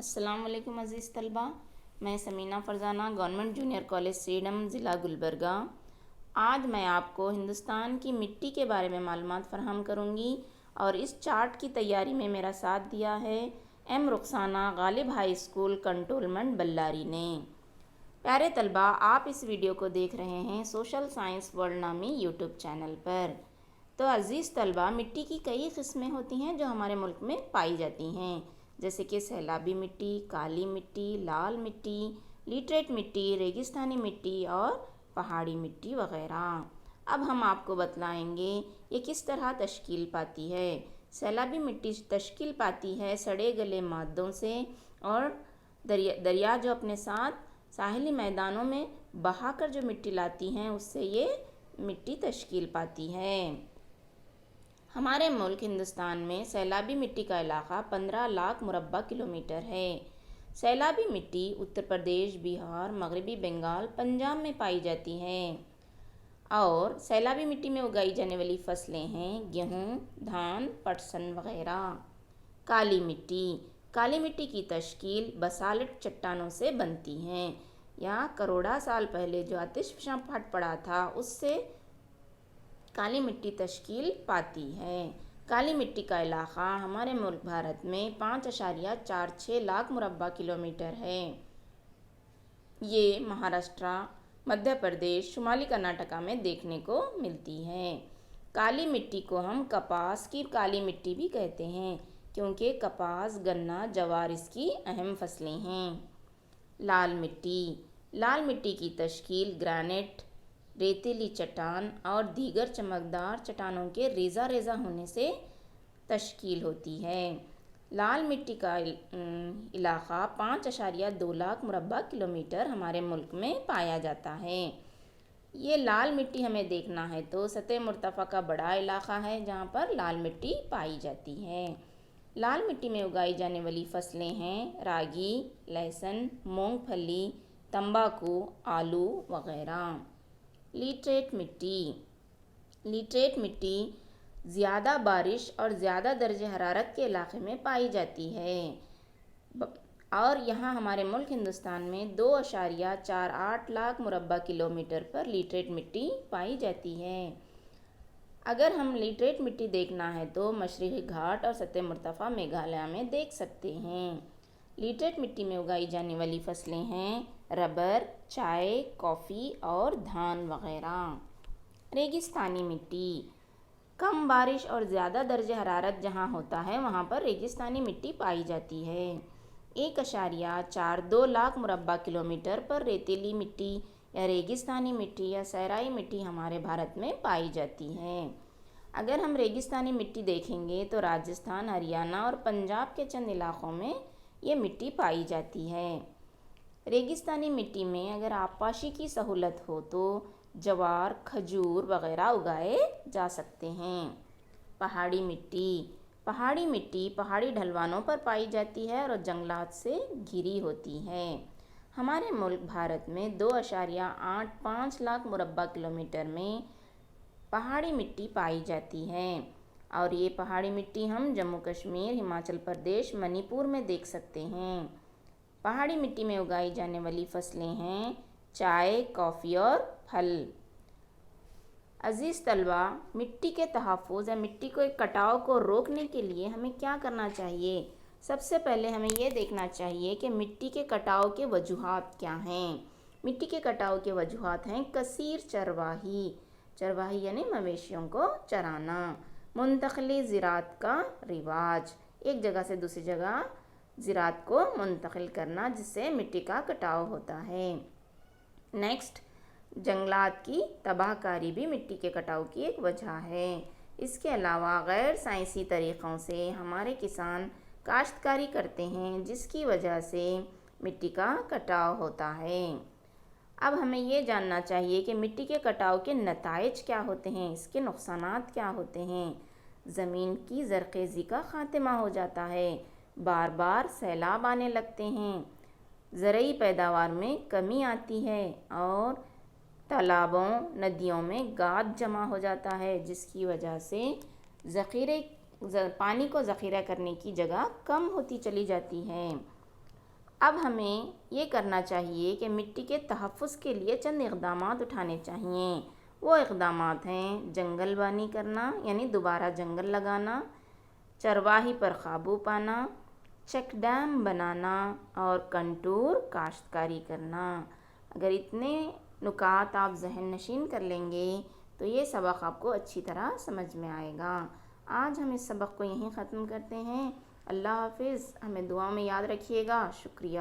السلام علیکم عزیز طلبہ، میں Samina Farzana government junior college Sedam ضلع گلبرگہ۔ آج میں آپ کو ہندوستان کی مٹی کے بارے میں معلومات فراہم کروں گی اور اس چارٹ کی تیاری میں میرا ساتھ دیا ہے ایم رخسانہ غالب ہائی اسکول کنٹونمنٹ بلاری نے۔ پیارے طلبہ، آپ اس ویڈیو کو دیکھ رہے ہیں سوشل سائنس ورلڈ نامی یوٹیوب چینل پر۔ تو عزیز طلبہ، مٹی کی کئی قسمیں ہوتی ہیں جو ہمارے ملک میں پائی جاتی ہیں، جیسے کہ سیلابی مٹی، کالی مٹی، لال مٹی، لیٹریٹ مٹی، ریگستانی مٹی اور پہاڑی مٹی وغیرہ۔ اب ہم آپ کو بتلائیں گے یہ کس طرح تشکیل پاتی ہے۔ سیلابی مٹی تشکیل پاتی ہے سڑے گلے مادوں سے اور دریا جو اپنے ساتھ ساحلی میدانوں میں بہا کر جو مٹی لاتی ہیں اس سے یہ مٹی تشکیل پاتی ہے۔ ہمارے ملک ہندوستان میں سیلابی مٹی کا علاقہ 15 لاکھ مربع کلومیٹر ہے۔ سیلابی مٹی اتر پردیش، بہار، مغربی بنگال، پنجاب میں پائی جاتی ہے اور سیلابی مٹی میں اگائی جانے والی فصلیں ہیں گیہوں، دھان، پٹسن وغیرہ۔ کالی مٹی کی تشکیل بسالٹ چٹانوں سے بنتی ہیں یا کروڑا سال پہلے جو آتش فشاں پھٹ پڑا تھا اس سے کالی مٹی تشکیل پاتی ہے۔ کالی مٹی کا علاقہ ہمارے ملک بھارت میں 5.46 لاکھ مربع کلومیٹر ہے۔ یہ مہاراشٹرا، مدھیہ پردیش، شمالی کرناٹکا میں دیکھنے کو ملتی ہے۔ کالی مٹی کو ہم کپاس کی کالی مٹی بھی کہتے ہیں کیونکہ کپاس، گنا، جوار اس کی اہم فصلیں ہیں۔ لال مٹی کی تشکیل گرانائٹ، ریتیلی چٹان اور دیگر چمکدار چٹانوں کے ریزہ ریزہ ہونے سے تشکیل ہوتی ہے۔ لال مٹی کا علاقہ 5.2 لاکھ مربع کلومیٹر ہمارے ملک میں پایا جاتا ہے۔ یہ لال مٹی ہمیں دیکھنا ہے تو سطح مرتفع کا بڑا علاقہ ہے جہاں پر لال مٹی پائی جاتی ہے۔ لال مٹی میں اگائی جانے والی فصلیں ہیں راگی، لہسن، مونگ پھلی، تمباکو، آلو وغیرہ۔ لیٹریٹ مٹی زیادہ بارش اور زیادہ درجہ حرارت کے علاقے میں پائی جاتی ہے اور یہاں ہمارے ملک ہندوستان میں 2.48 لاکھ مربع کلومیٹر پر لیٹریٹ مٹی پائی جاتی ہے۔ اگر ہم لیٹریٹ مٹی دیکھنا ہے تو مشرقی گھاٹ اور سطح مرتفع میگھالیہ میں دیکھ سکتے ہیں۔ لیٹریٹ مٹی میں اگائی جانے والی فصلیں ہیں ربر، چائے، کافی اور دھان وغیرہ۔ ریگستانی مٹی کم بارش اور زیادہ درجہ حرارت جہاں ہوتا ہے وہاں پر ریگستانی مٹی پائی جاتی ہے۔ 1.42 لاکھ مربع کلومیٹر پر ریتیلی مٹی یا ریگستانی مٹی یا صحرائی مٹی ہمارے بھارت میں پائی جاتی ہے۔ اگر ہم ریگستانی مٹی دیکھیں گے تو راجستھان، ہریانہ اور پنجاب کے چند علاقوں میں یہ مٹی پائی جاتی ہے۔ ریگستانی مٹی میں اگر آبپاشی کی سہولت ہو تو جوار، کھجور وغیرہ اگائے جا سکتے ہیں۔ پہاڑی مٹی پہاڑی ڈھلوانوں پر پائی جاتی ہے اور جنگلات سے گھری ہوتی ہے۔ ہمارے ملک بھارت میں 2.85 لاکھ مربع کلومیٹر میں پہاڑی مٹی پائی جاتی ہے اور یہ پہاڑی مٹی ہم جموں کشمیر، ہماچل پردیش، منی پور میں دیکھ سکتے ہیں۔ پہاڑی مٹی میں اگائی جانے والی فصلیں ہیں چائے، کافی اور پھل۔ عزیز طلبہ، مٹی کے تحفظ یا مٹی کے کٹاؤ کو روکنے کے لیے ہمیں کیا کرنا چاہیے؟ سب سے پہلے ہمیں یہ دیکھنا چاہیے کہ مٹی کے کٹاؤ کے وجوہات کیا ہیں۔ مٹی کے کٹاؤ کے وجوہات ہیں کثیر چرواہی یعنی مویشیوں کو چرانا، منتقلی زراعت کا رواج، ایک جگہ سے دوسری جگہ زراعت کو منتقل کرنا جس سے مٹی کا کٹاؤ ہوتا ہے۔ نیکسٹ، جنگلات کی تباہ کاری بھی مٹی کے کٹاؤ کی ایک وجہ ہے۔ اس کے علاوہ غیر سائنسی طریقوں سے ہمارے کسان کاشتکاری کرتے ہیں جس کی وجہ سے مٹی کا کٹاؤ ہوتا ہے۔ اب ہمیں یہ جاننا چاہیے کہ مٹی کے کٹاؤ کے نتائج کیا ہوتے ہیں، اس کے نقصانات کیا ہوتے ہیں۔ زمین کی زرخیزی کا خاتمہ ہو جاتا ہے، بار بار سیلاب آنے لگتے ہیں، زرعی پیداوار میں کمی آتی ہے اور تالابوں، ندیوں میں گاد جمع ہو جاتا ہے جس کی وجہ سے پانی کو ذخیرہ کرنے کی جگہ کم ہوتی چلی جاتی ہے۔ اب ہمیں یہ کرنا چاہیے کہ مٹی کے تحفظ کے لیے چند اقدامات اٹھانے چاہئیں۔ وہ اقدامات ہیں جنگل بانی کرنا یعنی دوبارہ جنگل لگانا، چرواہی پر قابو پانا، چیک ڈیم بنانا اور کنٹور کاشتکاری کرنا۔ اگر اتنے نکات آپ ذہن نشین کر لیں گے تو یہ سبق آپ کو اچھی طرح سمجھ میں آئے گا۔ آج ہم اس سبق کو یہیں ختم کرتے ہیں۔ اللہ حافظ، ہمیں دعا میں یاد رکھیے گا۔ شکریہ۔